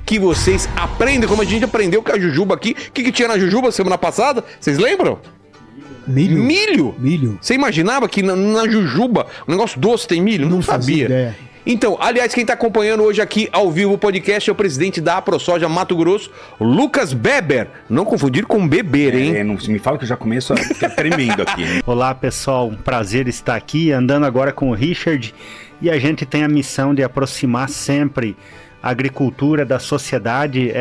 que vocês aprendem, como a gente aprendeu com a Jujuba aqui. O que tinha na Jujuba semana passada? Vocês lembram? Milho. Milho? Milho. Você imaginava que na Jujuba um negócio doce tem milho? Não sabia. Ideia. Então, aliás, quem está acompanhando hoje aqui ao vivo o podcast é o presidente da AproSoja Mato Grosso, Lucas Beber. Não confundir com beber, hein? Não me fala que eu já começo a ficar tremendo aqui. Hein? Olá, pessoal. Um prazer estar aqui, andando agora com o Richard. E a gente tem a missão de aproximar sempre a agricultura da sociedade.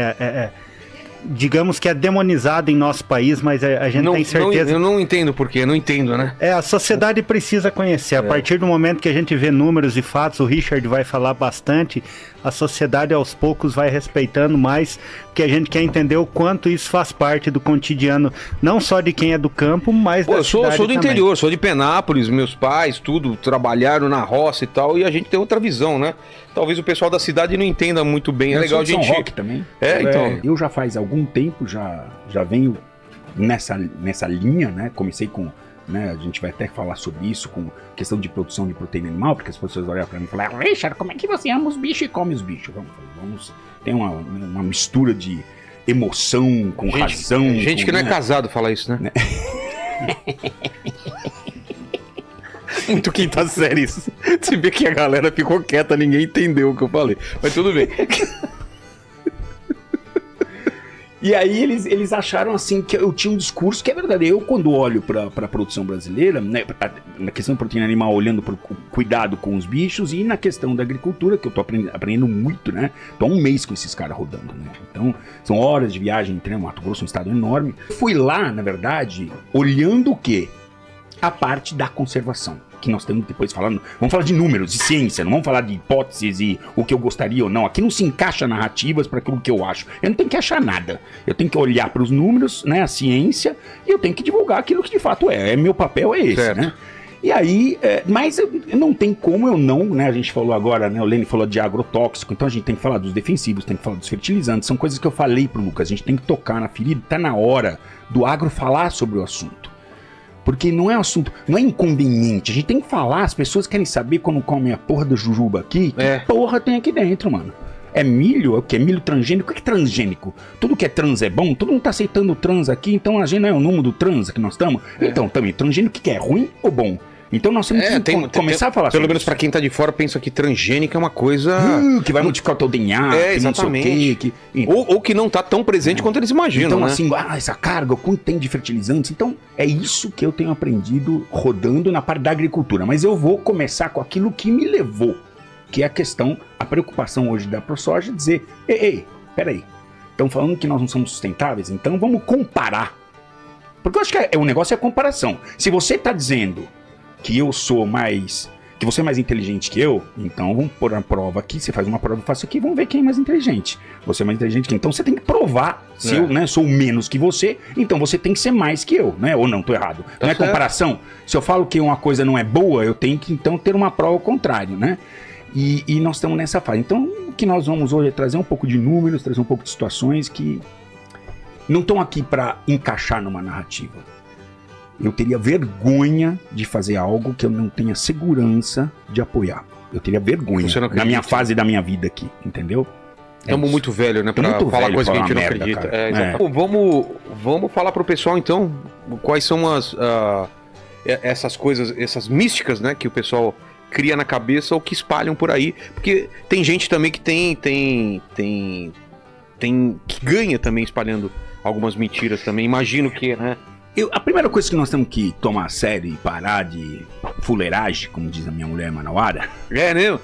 Digamos que é demonizada em nosso país, mas a gente tem certeza... Eu não entendo por quê, não entendo, né? A sociedade precisa conhecer. A partir do momento que a gente vê números e fatos, o Richard vai falar bastante, a sociedade aos poucos vai respeitando mais, porque a gente quer entender o quanto isso faz parte do cotidiano, não só de quem é do campo, mas da cidade. Eu sou do também. interior, sou de Penápolis, meus pais, tudo, trabalharam na roça e tal, e a gente tem outra visão, né? Talvez o pessoal da cidade não entenda muito bem, é legal a gente... São Roque também. Então... Eu já faz algum tempo, já venho nessa linha, né? Comecei com... Né, a gente vai até falar sobre isso, com questão de produção de proteína animal, porque as pessoas olham pra mim e falam: Richard, como é que você ama os bichos e come os bichos? Vamos tem uma mistura de emoção com razão. Gente que não é casado fala isso, né? Muito quinta série isso. Você vê que a galera ficou quieta, ninguém entendeu o que eu falei. Mas tudo bem. E aí eles acharam assim que eu tinha um discurso que é verdadeiro. Eu, quando olho para a produção brasileira, né, na questão de proteína animal, olhando para o cuidado com os bichos, e na questão da agricultura, que eu tô aprendendo muito, né? Tô há um mês com esses caras rodando, né? Então, são horas de viagem entre Mato Grosso, um estado enorme. Fui lá, na verdade, olhando o quê? A parte da conservação, que nós temos depois falando, vamos falar de números, de ciência, não vamos falar de hipóteses e o que eu gostaria ou não. Aqui não se encaixa narrativas para aquilo que eu acho. Eu não tenho que achar nada. Eu tenho que olhar para os números, né, a ciência, e eu tenho que divulgar aquilo que de fato é. Meu papel é esse, certo, né? E aí, mas não tem como eu não, né? A gente falou agora, né? O Lene falou de agrotóxico, então a gente tem que falar dos defensivos, tem que falar dos fertilizantes, são coisas que eu falei pro Lucas, a gente tem que tocar na ferida, tá na hora do agro falar sobre o assunto. Porque não é assunto, não é inconveniente. A gente tem que falar, as pessoas querem saber quando comem a porra do jujuba aqui, que porra tem aqui dentro, mano. É milho? É o que? É milho transgênico? O que é transgênico? Tudo que é trans é bom? Todo mundo tá aceitando o trans aqui, então a gente não é o número do trans que nós estamos? Então, também, transgênico o que é? Ruim ou bom? Então nós temos que começar a falar sobre isso. Pelo menos pra quem tá de fora pensa que transgênica é uma coisa... que vai modificar o teu DNA, exatamente. Ou que não tá tão presente quanto eles imaginam, então, né? Assim, essa carga, o quanto tem de fertilizantes. Então, é isso que eu tenho aprendido rodando na parte da agricultura. Mas eu vou começar com aquilo que me levou, que é a questão, a preocupação hoje da AproSoja, dizer, ei, peraí, estão falando que nós não somos sustentáveis, então vamos comparar. Porque eu acho que o negócio é a comparação. Se você tá dizendo que eu sou mais... que você é mais inteligente que eu, então vamos pôr a prova aqui, você faz uma prova, eu faço aqui, vamos ver quem é mais inteligente. Você é mais inteligente que eu, então você tem que provar. Se eu, né, sou menos que você, então você tem que ser mais que eu, né? Ou não, tô errado. Não é comparação? Se eu falo que uma coisa não é boa, eu tenho que então ter uma prova ao contrário, né? E nós estamos nessa fase. Então, o que nós vamos hoje é trazer um pouco de números, trazer um pouco de situações que não estão aqui para encaixar numa narrativa. Eu teria vergonha de fazer algo que eu não tenha segurança de apoiar. Eu teria vergonha na minha fase da minha vida aqui, entendeu? Estamos muito velho, né? Pra falar coisa que a gente não acredita. Vamos falar pro pessoal, então, quais são essas coisas, essas místicas, né? Que o pessoal cria na cabeça ou que espalham por aí. Porque tem gente também que que ganha também espalhando algumas mentiras também. Imagino que, né? A primeira coisa que nós temos que tomar a sério e parar de fuleiragem, como diz a minha mulher manauara. É, né?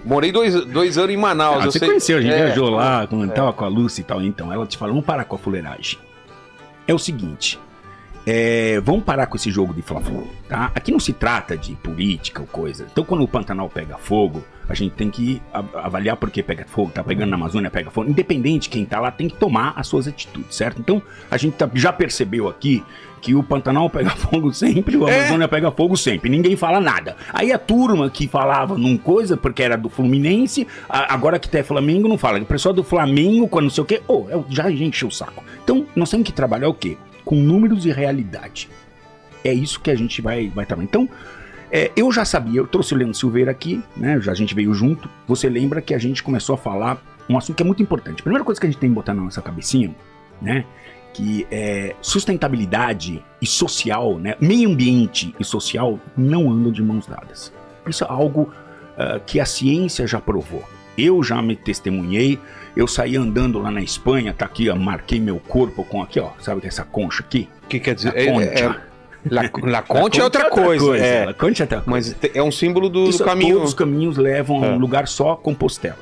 Morei dois anos em Manaus. Você conheceu, a gente viajou lá, tava com a Lúcia e tal. Então ela te fala, vamos parar com a fuleiragem. É o seguinte, vamos parar com esse jogo de Fla-Flu, tá? Aqui não se trata de política ou coisa. Então quando o Pantanal pega fogo, a gente tem que avaliar por que pega fogo, tá pegando na Amazônia, pega fogo. Independente de quem tá lá, tem que tomar as suas atitudes, certo? Então a gente já percebeu aqui que o Pantanal pega fogo sempre, o Amazônia pega fogo sempre, ninguém fala nada. Aí a turma que falava num coisa, porque era do Fluminense, agora que é Flamengo não fala. O pessoal do Flamengo, quando não sei o quê, já encheu o saco. Então nós temos que trabalhar o quê? Com números e realidade. É isso que a gente vai trabalhar. Então, eu já sabia, eu trouxe o Leandro Silveira aqui, né? A gente veio junto. Você lembra que a gente começou a falar um assunto que é muito importante. A primeira coisa que a gente tem que botar na nossa cabecinha, né? Que é sustentabilidade e social, né? Meio ambiente e social não andam de mãos dadas. Isso é algo que a ciência já provou. Eu já me testemunhei, eu saí andando lá na Espanha, tá aqui, ó, marquei meu corpo com aqui, ó, sabe essa concha aqui? O que quer dizer? La Concha é outra coisa. La Concha é outra coisa. Mas é um símbolo do caminho. Todos os caminhos levam a um lugar só, Compostela.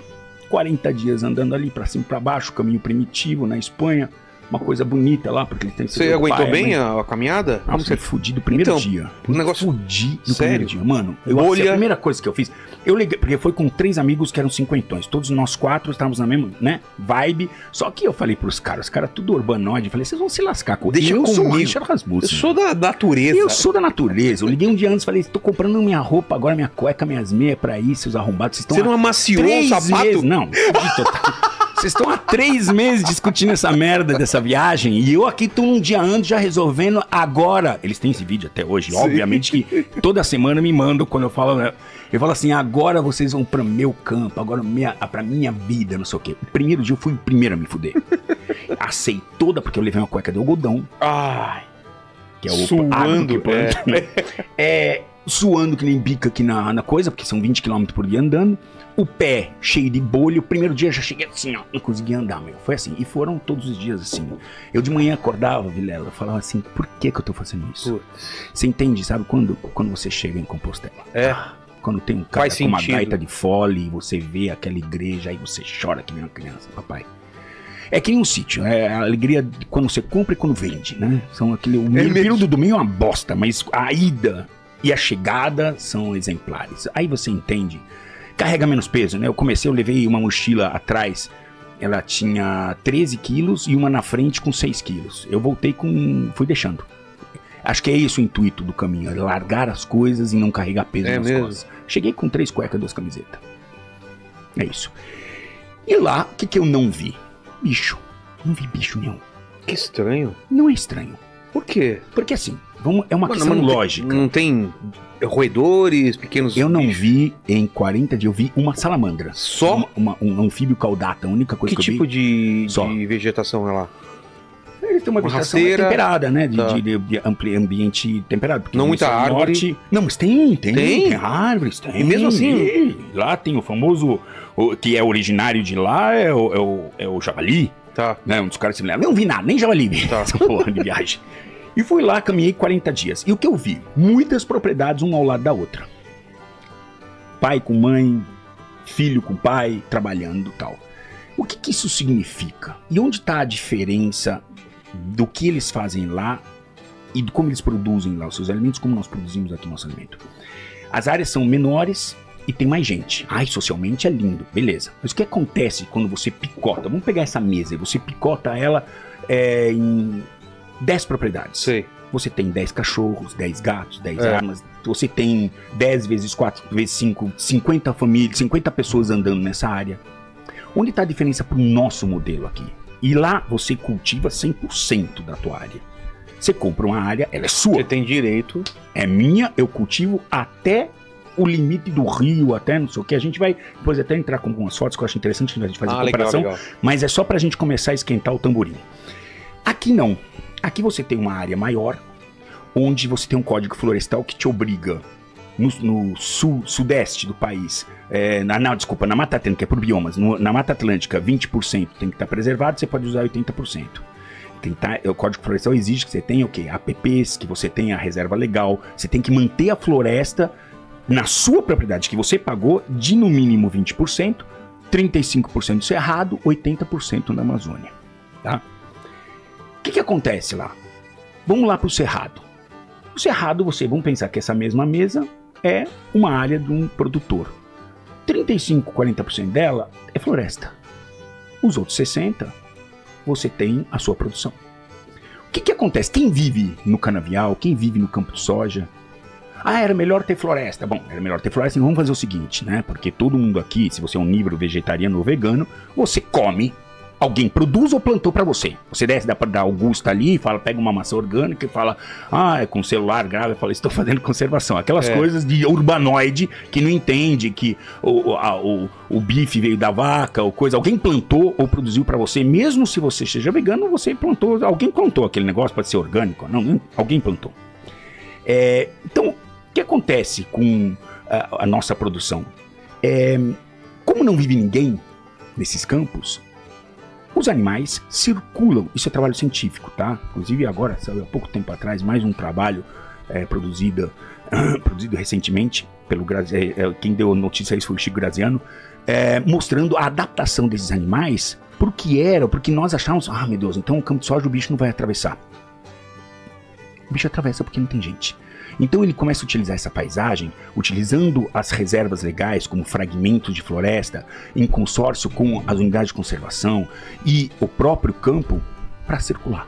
40 dias andando ali pra cima e pra baixo, caminho primitivo na Espanha. Uma coisa bonita lá, porque eles têm que Você aguentou bem a caminhada? Como você fudi do primeiro dia. Um negócio fudi do sério? primeiro dia. Mano, a primeira coisa que eu fiz, eu liguei, porque foi com 3 amigos que eram 50. Todos nós 4 estávamos na mesma, né, vibe. Só que eu falei pros caras, os caras tudo urbanoide, falei, vocês vão se lascar com Deixa eu comigo. sou o Richard Rasmussen. Eu sou da natureza. Eu sou da natureza. Eu liguei um dia antes e falei, tô comprando minha roupa agora, minha cueca, minhas meias pra ir, seus arrombados. Vocês estão Você não amaciou o sapato? Meses, não. Vocês estão há 3 meses discutindo essa merda dessa viagem e eu aqui tô um dia antes já resolvendo agora. Eles têm esse vídeo até hoje, obviamente que toda semana me mandam quando eu falo assim, agora vocês vão pra meu campo, agora pra minha vida, não sei o quê. O primeiro dia eu fui o primeiro a me fuder. Assei toda, porque eu levei uma cueca de algodão. Ai, que é o suando, suando que nem bica aqui na coisa, porque são 20 km por dia andando. O pé cheio de bolha, o primeiro dia eu já cheguei assim, ó, não conseguia andar, meu. Foi assim, e foram todos os dias assim. Eu de manhã acordava, Vilela, eu falava assim, por que eu tô fazendo isso? Você entende, sabe, quando você chega em Compostela? Quando tem um cara com uma gaita de fole, você vê aquela igreja, aí você chora que nem uma criança, papai. É que nem um sítio, é a alegria de quando você compra e quando vende, né? São aquele, o período do meio é uma bosta, mas a ida e a chegada são exemplares. Aí você entende. Carrega menos peso, né? Eu levei uma mochila atrás, ela tinha 13 quilos e uma na frente com 6 quilos. Eu voltei fui deixando. Acho que é esse o intuito do caminho, é largar as coisas e não carregar peso nas costas. Cheguei com 3 cuecas e 2 camisetas. É isso. E lá, o que eu não vi? Bicho. Não vi bicho nenhum. Que estranho. Não é estranho. Por quê? Porque assim, é uma questão lógica. Não tem roedores, pequenos Eu não vi em 40 dias, eu vi uma salamandra. Só? Um anfíbio caudata, a única coisa que eu vi. Que tipo de vegetação é lá? Ele tem uma vegetação temperada, né? De ambiente temperado. Não muita árvore. Norte. Não, mas tem árvores, tem. E mesmo assim? Lá tem o famoso, que é originário de lá, é o javali. Tá. Né, um dos caras se me lembra. Não vi nada, nem javali. Tá. Essa porra de viagem. E fui lá, caminhei 40 dias. E o que eu vi? Muitas propriedades, uma ao lado da outra. Pai com mãe, filho com pai, trabalhando e tal. O que isso significa? E onde está a diferença do que eles fazem lá e de como eles produzem lá os seus alimentos, como nós produzimos aqui nosso alimento? As áreas são menores e tem mais gente. Ai, socialmente é lindo, beleza. Mas o que acontece quando você picota? Vamos pegar essa mesa e você picota ela em 10 propriedades. Sei. Você tem 10 cachorros, 10 gatos, 10 armas. Você tem 10 vezes 4 vezes 5, 50 famílias, 50 pessoas andando nessa área. Onde está a diferença para o nosso modelo aqui? E lá você cultiva 100% da tua área. Você compra uma área, ela é sua. Você tem direito. É minha, eu cultivo até o limite do rio, até não sei o que. A gente vai depois até entrar com algumas fotos que eu acho interessante a gente fazer a comparação. Legal. Mas é só pra gente começar a esquentar o tamborim. Aqui não. Aqui você tem uma área maior, onde você tem um código florestal que te obriga, no sudeste do país, na Mata Atlântica, que é por biomas, na Mata Atlântica 20% tem que estar preservado, você pode usar 80%. O Código Florestal exige que você tenha o quê? APPs, que você tenha a reserva legal, você tem que manter a floresta na sua propriedade que você pagou de no mínimo 20%, 35% do cerrado, 80% na Amazônia. Tá? O que acontece lá? Vamos lá para o cerrado. O cerrado, vamos pensar que essa mesma mesa é uma área de um produtor. 35, 40% dela é floresta. Os outros 60%, você tem a sua produção. O que acontece? Quem vive no canavial, quem vive no campo de soja, era melhor ter floresta. Bom, era melhor ter floresta, então vamos fazer o seguinte, né? Porque todo mundo aqui, se você é onívoro, vegetariano ou vegano, você come Alguém produz ou plantou pra você? Você desce da Augusta ali, pega uma maçã orgânica e fala, é com celular grave, eu falo, estou fazendo conservação. Aquelas coisas de urbanoide que não entende que o bife veio da vaca ou coisa. Alguém plantou ou produziu pra você, mesmo se você seja vegano, você plantou, alguém plantou aquele negócio, pode ser orgânico, não, alguém plantou. Então, o que acontece com a nossa produção? Como não vive ninguém nesses campos, os animais circulam, isso é trabalho científico, tá? Inclusive agora, saiu há pouco tempo atrás, mais um trabalho produzido recentemente, quem deu notícia a isso foi o Chico Graziano, mostrando a adaptação desses animais porque nós achávamos, meu Deus, então o campo de soja o bicho não vai atravessar. O bicho atravessa porque não tem gente. Então ele começa a utilizar essa paisagem, utilizando as reservas legais como fragmentos de floresta, em consórcio com as unidades de conservação e o próprio campo para circular.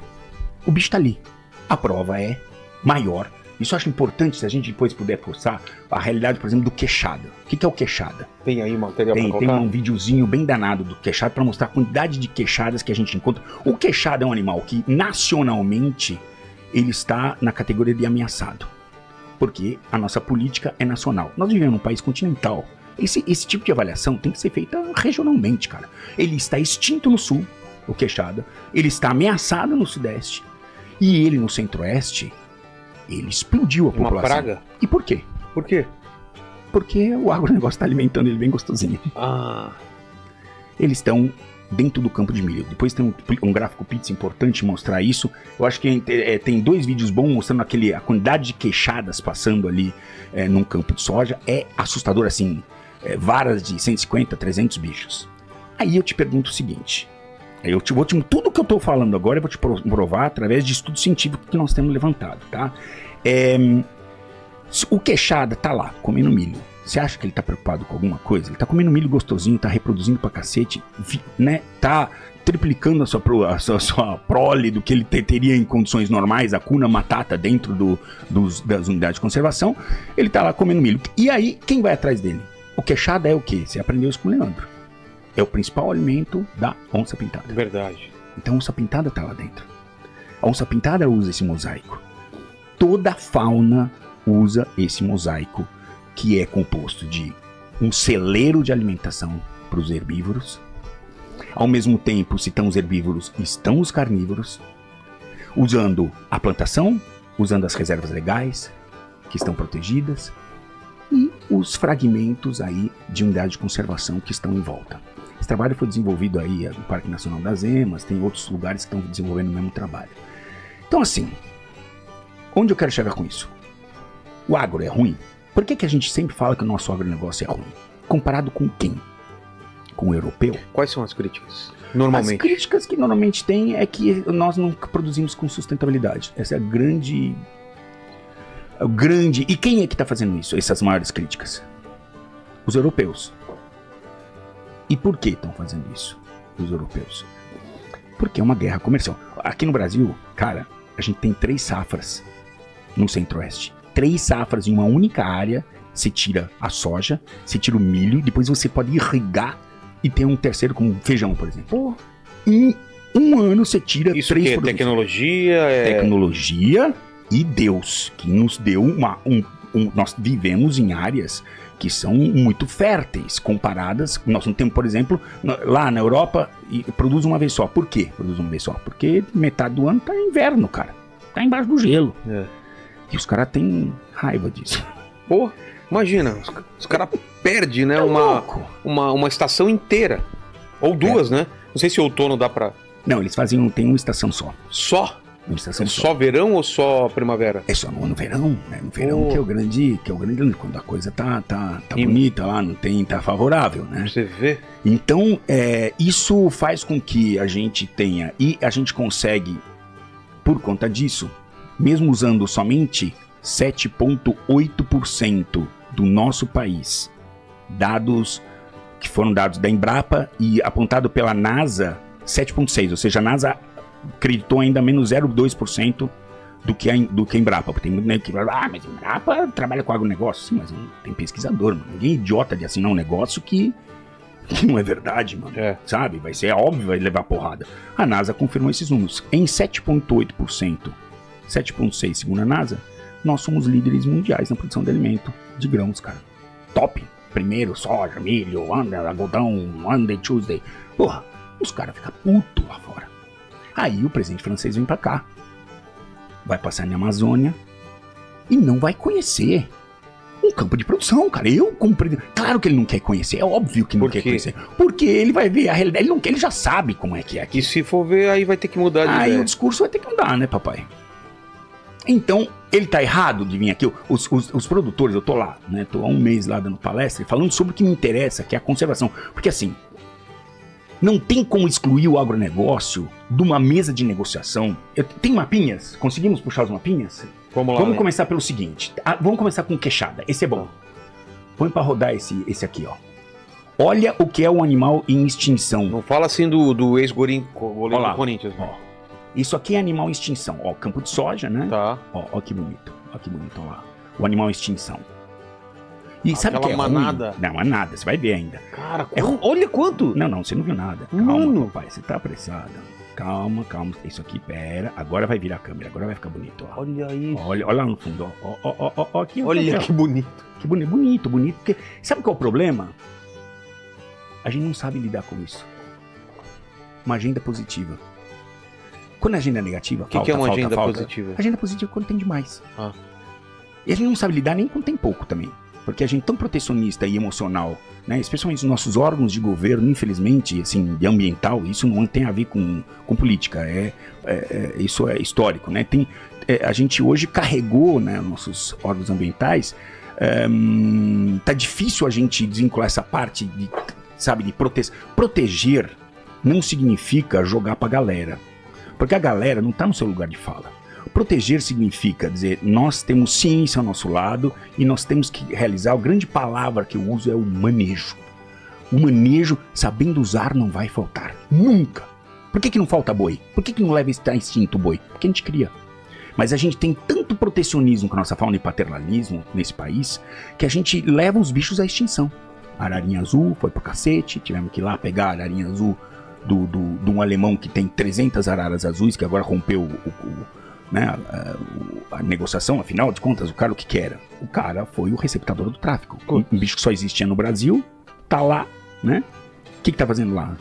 O bicho está ali. A prova é maior. Isso eu acho importante, se a gente depois puder forçar a realidade, por exemplo, do queixada. O que é o queixada? Tem aí material para colocar? Tem um videozinho bem danado do queixada para mostrar a quantidade de queixadas que a gente encontra. O queixada é um animal que, nacionalmente, ele está na categoria de ameaçado. Porque a nossa política é nacional. Nós vivemos num país continental. Esse tipo de avaliação tem que ser feita regionalmente, cara. Ele está extinto no sul, o queixada. Ele está ameaçado no sudeste. E ele no centro-oeste, ele explodiu a população. Uma praga? E por quê? Por quê? Porque o agronegócio está alimentando ele bem gostosinho. Eles estão dentro do campo de milho. Depois tem um gráfico pizza importante mostrar isso. Eu acho que tem 2 vídeos bons mostrando a quantidade de queixadas passando ali num campo de soja. É assustador, assim, varas de 150, 300 bichos. Aí eu te pergunto o seguinte, tudo que eu estou falando agora eu vou te provar através de estudo científico que nós temos levantado, tá? O queixada tá lá, comendo milho. Você acha que ele tá preocupado com alguma coisa? Ele tá comendo milho gostosinho, tá reproduzindo pra cacete, né? Tá triplicando a sua prole do que ele teria em condições normais, a cuna matata dentro das unidades de conservação. Ele tá lá comendo milho. E aí, quem vai atrás dele? O queixada é o quê? Você aprendeu isso com o Leandro. É o principal alimento da onça pintada. Verdade. Então a onça pintada tá lá dentro. A onça pintada usa esse mosaico. Toda a fauna usa esse mosaico, que é composto de um celeiro de alimentação para os herbívoros. Ao mesmo tempo, se estão os herbívoros, estão os carnívoros, usando a plantação, usando as reservas legais, que estão protegidas, e os fragmentos aí de unidade de conservação que estão em volta. Esse trabalho foi desenvolvido aí no Parque Nacional das Emas, tem outros lugares que estão desenvolvendo o mesmo trabalho. Então assim, onde eu quero chegar com isso? O agro é ruim? Por que a gente sempre fala que o nosso agronegócio é ruim? Comparado com quem? Com o europeu? Quais são as críticas? Normalmente. As críticas que normalmente tem é que nós não produzimos com sustentabilidade. Essa é a grande... E quem é que está fazendo isso? Essas maiores críticas? Os europeus. E por que estão fazendo isso? Os europeus. Porque é uma guerra comercial. Aqui no Brasil, cara, a gente tem 3 safras no centro-oeste. 3 safras em uma única área. Você tira a soja, você tira o milho, depois você pode irrigar e ter um terceiro como feijão, por exemplo. Em um ano você tira isso 3 que é produtos. Tecnologia? Tecnologia e Deus, que nos deu nós vivemos em áreas que são muito férteis, comparadas. Nós não temos, por exemplo, lá na Europa, produz uma vez só. Por quê produz uma vez só? Porque metade do ano tá inverno, cara. Tá embaixo do gelo. E os caras têm raiva disso. Pô, imagina, os caras perdem, né, uma estação inteira. Ou 2, né? Não sei se outono dá pra... Não, eles tem uma estação só. Só? Uma estação só verão ou só primavera? É só no verão, né? No verão que é o grande, quando a coisa tá bonita lá, tá favorável, né? Você vê. Então, isso faz com que a gente tenha, e a gente consegue, por conta disso, mesmo usando somente 7,8% do nosso país, dados que foram dados da Embrapa e apontado pela NASA, 7,6%, ou seja, a NASA acreditou ainda menos 0,2% do que a Embrapa. Porque tem muito nego que fala, mas a Embrapa trabalha com agronegócio. Sim, mas não tem pesquisador, mano. Ninguém é idiota de assinar um negócio que Que não é verdade, mano. Sabe? Vai ser óbvio, vai levar porrada. A NASA confirmou esses números. Em 7,8%, 7,6% segundo a NASA, nós somos líderes mundiais na produção de alimento de grãos, cara. Top. Primeiro, soja, milho, algodão, Monday, Tuesday. Porra, os caras ficam putos lá fora. Aí o presidente francês vem pra cá. Vai passar na Amazônia e não vai conhecer um campo de produção, cara. Eu compreendo. Claro que ele não quer conhecer, é óbvio que não quer conhecer. Porque ele vai ver a realidade, ele já sabe como é que é aqui. E se for ver, aí vai ter que mudar de ideia. Aí o discurso vai ter que mudar, né, papai? Então, ele tá errado de vir aqui. Os produtores, eu tô lá, né? Tô há um mês lá dando palestra, falando sobre o que me interessa, que é a conservação. Porque assim, não tem como excluir o agronegócio de uma mesa de negociação. Tem mapinhas? Conseguimos puxar os mapinhas? Vamos começar pelo seguinte. Vamos começar com queixada. Esse é bom. Põe pra rodar esse aqui, ó. Olha o que é um animal em extinção. Não fala assim do ex-goleiro do Corinthians. Ó. Isso aqui é animal em extinção. Ó, campo de soja, né? Tá. Ó que bonito. Ó que bonito, ó lá. O animal em extinção. E sabe o que é manada? Ruim? Não, manada, você vai ver ainda. Cara, olha quanto! Não, você não viu nada. Calma, papai, você tá apressado. Calma. Isso aqui, pera. Agora vai virar a câmera, agora vai ficar bonito, ó. Olha isso. Olha lá no fundo, ó. Aqui, olha que bonito. Que bonito. Porque, sabe qual é o problema? A gente não sabe lidar com isso. Uma agenda positiva. Quando a agenda é negativa, o que é uma agenda positiva? Agenda positiva é quando tem demais. E a gente não sabe lidar nem quando tem pouco também. Porque a gente é tão protecionista e emocional, né? Especialmente os nossos órgãos de governo, infelizmente, assim, de ambiental, isso não tem a ver com política, isso é histórico, né? A gente hoje carregou, né, nossos órgãos ambientais, tá difícil a gente desvincular essa parte de, sabe, de proteger não significa jogar pra galera, porque a galera não tá no seu lugar de fala. Proteger significa dizer, nós temos ciência ao nosso lado e nós temos que realizar, a grande palavra que eu uso é o manejo. O manejo, sabendo usar, não vai faltar. Nunca. Por que não falta boi? Por que não leva a extinto o boi? Porque a gente cria. Mas a gente tem tanto protecionismo com a nossa fauna e paternalismo nesse país, que a gente leva os bichos à extinção. A ararinha azul foi pro cacete, tivemos que ir lá pegar a ararinha azul de um alemão que tem 300 araras azuis, que agora rompeu né, a negociação, afinal de contas, o cara o que era? O cara foi o receptador do tráfico. Um bicho que só existia no Brasil, tá lá, né? O que tá fazendo lá?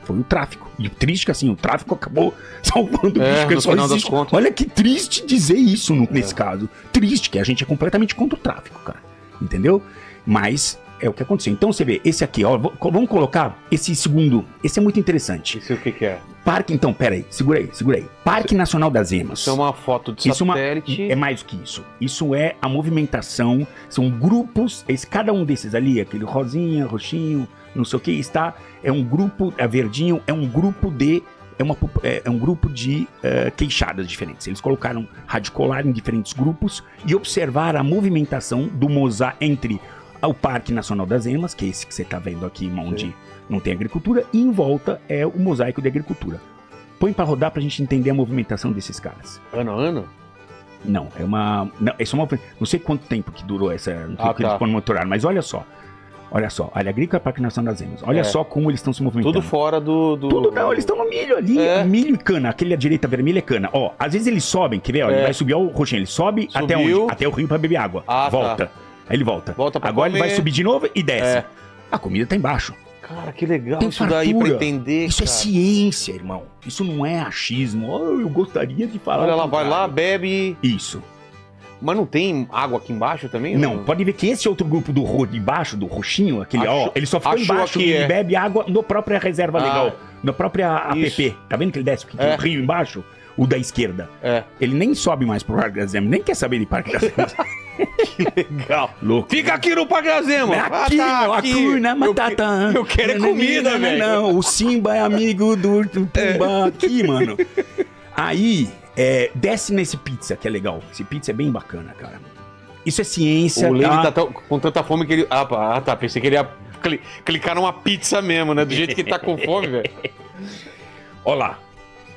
Foi o tráfico. E triste que assim, o tráfico acabou salvando o bicho que só existe. Olha que triste dizer isso nesse caso. Triste, que a gente é completamente contra o tráfico, cara. Entendeu? Mas é o que aconteceu. Então você vê, esse aqui, ó, vamos colocar esse segundo. Esse é muito interessante. Isso o que é? Parque, então, pera aí, segura aí. Parque Nacional das Emas. Isso é uma foto de satélite. É mais do que isso. Isso é a movimentação, são grupos, cada um desses ali, aquele rosinha, roxinho, não sei o que, é um grupo, a verdinho, é um grupo de queixadas diferentes. Eles colocaram radicular em diferentes grupos e observaram a movimentação do mosaico entre o Parque Nacional das Emas, que é esse que você está vendo aqui, onde não tem agricultura, e em volta é o mosaico de agricultura. Põe para rodar para a gente entender a movimentação desses caras. Ano a ano? Não, é uma. Não sei quanto tempo que durou essa. Não sei que eles foram monitorar, mas olha só, área agrícola, Parque Nacional das Emas. Olha só como eles estão se movimentando. Tudo fora Tudo não, eles estão no milho ali. Milho e cana. Aquele à direita vermelha é cana. Ó, às vezes eles sobem, quer ver? Ó, ele vai subir o roxinho. Ele sobe até onde? Até o rio para beber água. Volta. Aí ele volta. Agora ele vai subir de novo e desce. A comida tá embaixo. Cara, que legal tem isso fartura. Daí pra entender. Isso é ciência, irmão. Isso não é achismo. Eu gostaria de falar. Olha lá, vai lá, bebe. Isso. Mas não tem água aqui embaixo também? Não, pode ver que esse outro grupo de baixo, do roxinho, aquele, ele só ficou embaixo e ele bebe água na própria reserva legal, na própria APP. Tá vendo que ele desce? Tem um rio embaixo, o da esquerda. Ele nem sobe mais pro Parque das Emas, nem quer saber de Parque das Emas. Que legal. Louco. Fica aqui no Parque das Emas. Aqui na Matata. Eu quero comida, velho. Não, o Simba é amigo do Pumba aqui, mano. Aí, desce nesse pizza, que é legal. Esse pizza é bem bacana, cara. Isso é ciência. O Lenny tá com tanta fome que ele... pensei que ele ia clicar numa pizza mesmo, né? Do jeito que ele tá com fome, velho. Olha lá.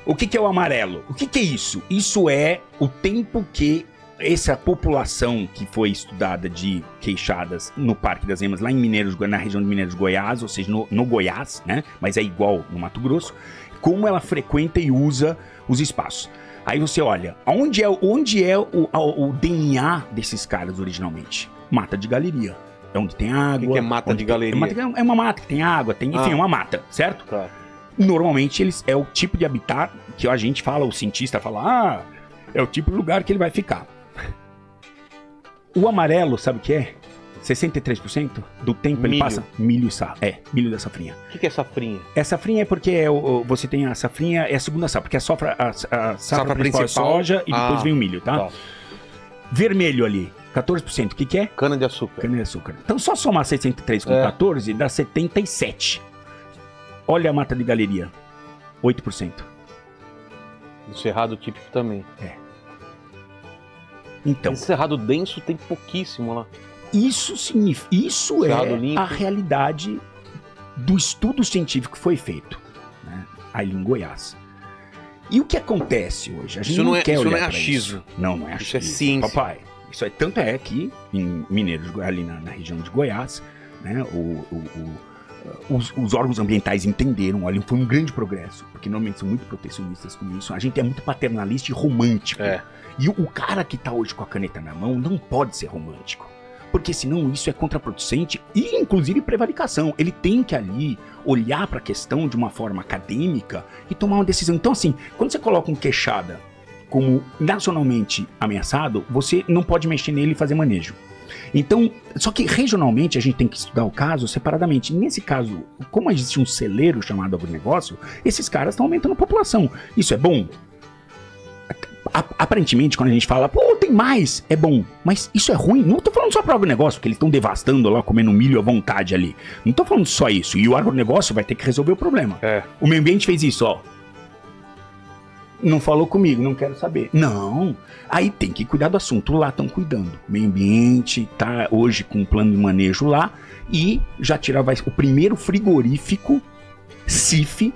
O que é o amarelo? O que é isso? Isso é o tempo que essa população que foi estudada de queixadas no Parque das Emas, lá em na região de Mineiros Goiás, ou seja, no Goiás, né? Mas é igual no Mato Grosso, como ela frequenta e usa os espaços. Aí você olha, onde é o DNA desses caras originalmente? Mata de galeria. É onde tem água. O que é mata de galeria? É uma mata que tem água, enfim, é uma mata, certo? Claro. Normalmente é o tipo de habitat que a gente fala, o cientista fala, é o tipo de lugar que ele vai ficar. O amarelo, sabe o que é? 63% do tempo milho. Ele passa milho milho da safrinha. O que é safrinha? É safrinha porque você tem a safrinha, é a segunda safra, porque a safra principal é soja e depois vem o milho, tá? Vermelho ali, 14%, o que é? Cana-de-açúcar. Cana-de-açúcar. Então só somar 63 com 14 dá 77. Olha a mata de galeria, 8%. O cerrado típico também. Então, esse cerrado denso tem pouquíssimo lá. Isso é a realidade do estudo científico que foi feito, né, ali em Goiás. E o que acontece hoje? A gente não quer olhar para isso. Não é achismo. Isso é ciência. Papai, isso é tanto é que em Mineiros, ali na região de Goiás, né, os órgãos ambientais entenderam, olha, foi um grande progresso, porque normalmente são muito protecionistas com isso. A gente é muito paternalista e romântico. E o cara que tá hoje com a caneta na mão não pode ser romântico. Porque senão isso é contraproducente e inclusive prevaricação. Ele tem que ali olhar para a questão de uma forma acadêmica e tomar uma decisão. Então assim, quando você coloca um queixada como nacionalmente ameaçado, você não pode mexer nele e fazer manejo. Então, só que regionalmente a gente tem que estudar o caso separadamente. Nesse caso, como existe um celeiro chamado agronegócio, esses caras estão aumentando a população. Isso é bom? Aparentemente, quando a gente fala, pô, tem mais, é bom. Mas isso é ruim? Não tô falando só para o agronegócio, porque eles estão devastando lá, comendo milho à vontade ali. Não tô falando só isso. E o agronegócio vai ter que resolver o problema. O meio ambiente fez isso, ó. Não falou comigo, não quero saber. Não. Aí tem que cuidar do assunto. Lá estão cuidando. O meio ambiente tá hoje com um plano de manejo lá. E já tirava o primeiro frigorífico CIF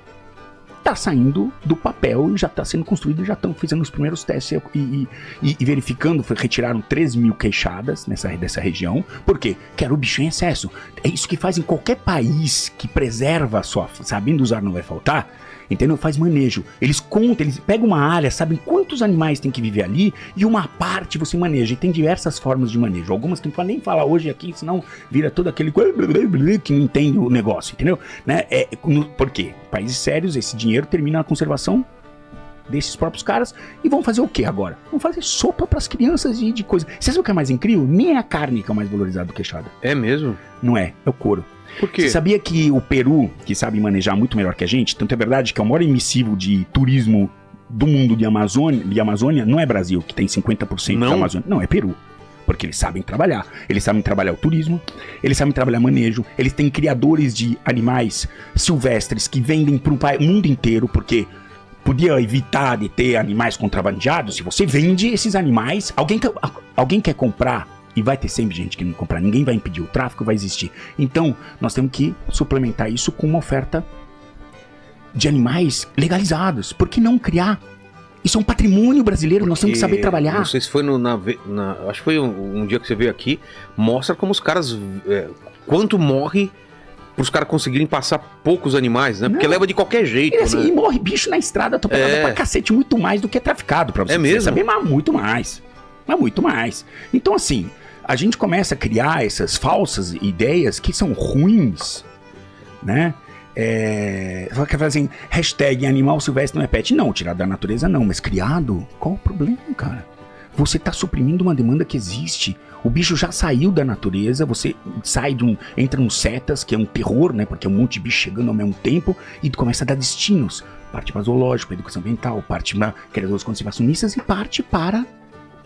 tá saindo do papel e já tá sendo construído, já estão fazendo os primeiros testes e verificando, retiraram 3 mil queixadas dessa região. Por quê? Quero o bicho em excesso. É isso que faz em qualquer país que preserva a sua, sabendo usar não vai faltar, entendeu? Faz manejo. Eles contam, eles pegam uma área, sabem quantos animais tem que viver ali e uma parte você maneja. E tem diversas formas de manejo. Algumas que não pode nem falar hoje aqui, senão vira todo aquele que não entende o negócio, entendeu? Né? Por quê? Países sérios, esse dinheiro termina na conservação desses próprios caras e vão fazer o que agora? Vão fazer sopa pras crianças e de coisa. Vocês sabem o que é mais incrível? Nem é a carne que é o mais valorizado do queixada. É mesmo? Não é o couro. Por quê? Você sabia que o Peru, que sabe manejar muito melhor que a gente, tanto é verdade que é o maior emissivo de turismo do mundo de Amazônia, não é Brasil, que tem 50% da Amazônia. Não, é Peru. Porque eles sabem trabalhar o turismo, eles sabem trabalhar manejo, eles têm criadores de animais silvestres que vendem para o mundo inteiro, porque podia evitar de ter animais contrabandeados. Se você vende esses animais, alguém quer comprar, e vai ter sempre gente que não comprar, ninguém vai impedir, o tráfico vai existir. Então, nós temos que suplementar isso com uma oferta de animais legalizados. Por que não criar? Isso é um patrimônio brasileiro, nós temos que saber trabalhar. Não sei se foi acho que foi um dia que você veio aqui, mostra como os caras, quanto morre para os caras conseguirem passar poucos animais, né? Porque leva de qualquer jeito, assim, né? E morre bicho na estrada, atropelado pra cacete, muito mais do que é traficado, pra você saber, mas muito mais. Mas muito mais. Então, assim, a gente começa a criar essas falsas ideias que são ruins, né? Quer fazer assim, hashtag animal silvestre não é pet. Não, tirado da natureza não, mas criado, qual o problema, cara? Você tá suprimindo uma demanda que existe. O bicho já saiu da natureza, você sai entra nos setas, que é um terror, né? Porque é um monte de bicho chegando ao mesmo tempo e tu começa a dar destinos. Parte para zoológico, educação ambiental, parte para criadores conservacionistas e parte para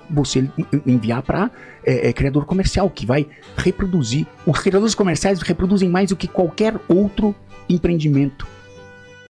você enviar para criador comercial, que vai reproduzir. Os criadores comerciais reproduzem mais do que qualquer outro empreendimento